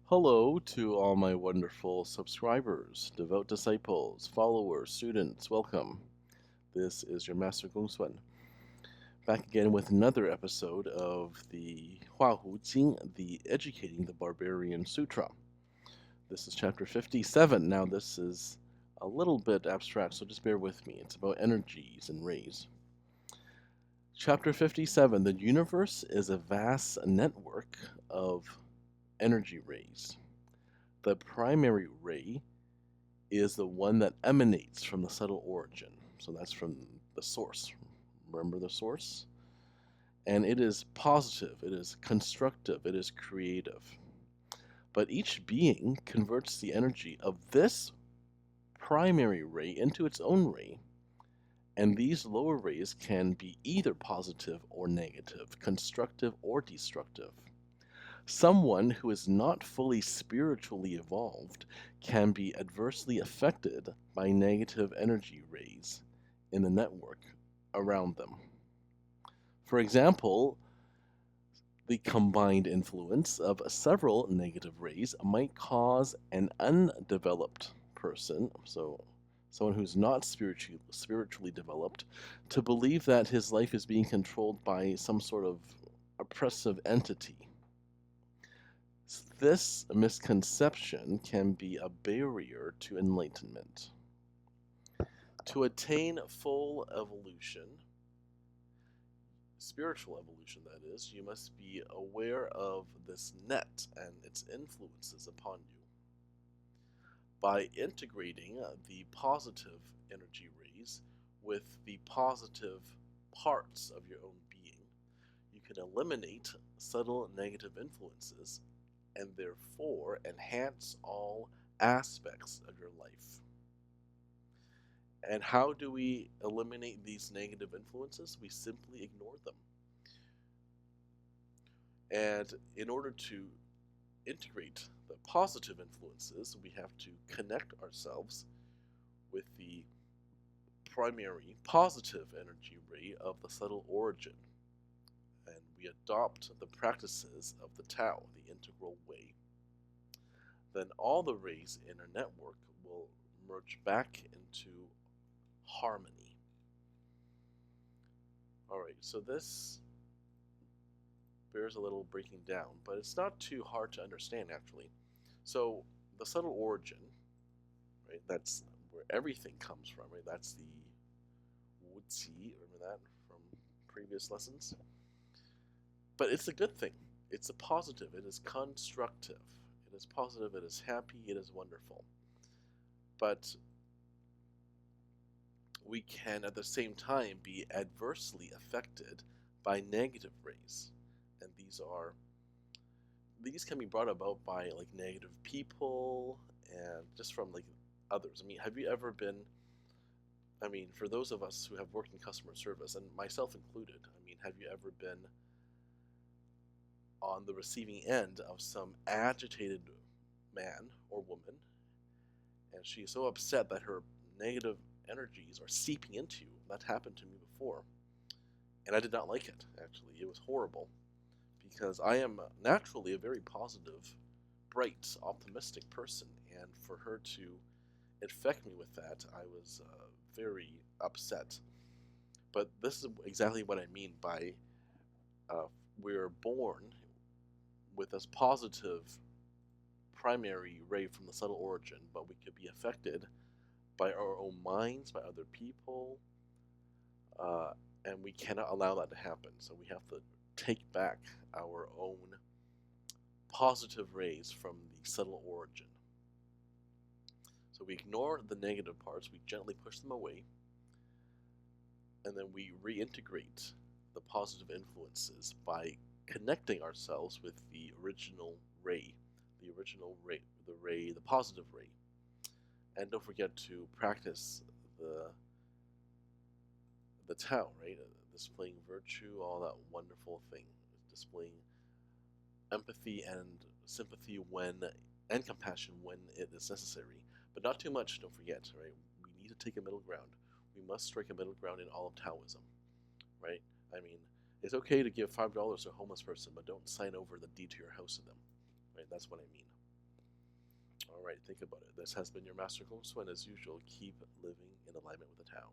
Hello to all my wonderful subscribers, devout disciples, followers, students. Welcome. This is your Master GongSun. Back again with another episode of the Hu Jing, the Educating the Barbarian Sutra. This is chapter 57. Now, this is a little bit abstract, so just bear with me. It's about energies and rays. Chapter 57. The universe is a vast network of energy rays. The primary ray is the one that emanates from the subtle origin. So that's from the source. Remember the source? And it is positive, it is constructive, it is creative. But each being converts the energy of this primary ray into its own ray. And these lower rays can be either positive or negative, constructive or destructive. Someone who is not fully spiritually evolved can be adversely affected by negative energy rays in the network around them. For example, the combined influence of several negative rays might cause an undeveloped person, so someone who's not spiritually developed, to believe that his life is being controlled by some sort of oppressive entity. This misconception can be a barrier to enlightenment. To attain full evolution, spiritual evolution that is, you must be aware of this net and its influences upon you. By integrating the positive energy rays with the positive parts of your own being, you can eliminate subtle negative influences and therefore enhance all aspects of your life. And how do we eliminate these negative influences? We simply ignore them. And in order to integrate the positive influences, we have to connect ourselves with the primary positive energy ray of the subtle origin. And we adopt the practices of the Tao, the integral way. Then all the rays in our network will merge back into harmony. Alright, so this bears a little breaking down, but it's not too hard to understand actually. So the subtle origin, right, that's where everything comes from, right? That's the Wu Qi, remember that from previous lessons? But it's a good thing. It's a positive. It is constructive. It is positive. It is happy. It is wonderful. But we can at the same time be adversely affected by negative rays. And these can be brought about by like negative people and just from like others. I mean, have you ever been for those of us who have worked in customer service, and myself included, have you ever been on the receiving end of some agitated man or woman, and she is so upset that her negative energies are seeping into you? That happened to me before, and I did not like it, actually. It was horrible, because I am naturally a very positive, bright, optimistic person, and for her to infect me with that, I was very upset. But this is exactly what I mean by we're born with this positive primary ray from the subtle origin, but we could be affected by our own minds, by other people, and we cannot allow that to happen. So we have to take back our own positive rays from the subtle origin. So we ignore the negative parts, we gently push them away, and then we reintegrate the positive influences by connecting ourselves with the original ray, the positive ray. And don't forget to practice the Tao, right? Displaying virtue, all that wonderful thing. Displaying empathy and sympathy and compassion when it is necessary. But not too much, don't forget, right? We need to take a middle ground. We must strike a middle ground in all of Taoism, right? It's okay to give $5 to a homeless person, but don't sign over the deed to your house to them, right? That's what I mean. All right, think about it. This has been your Master GongSun. As usual, keep living in alignment with the Tao.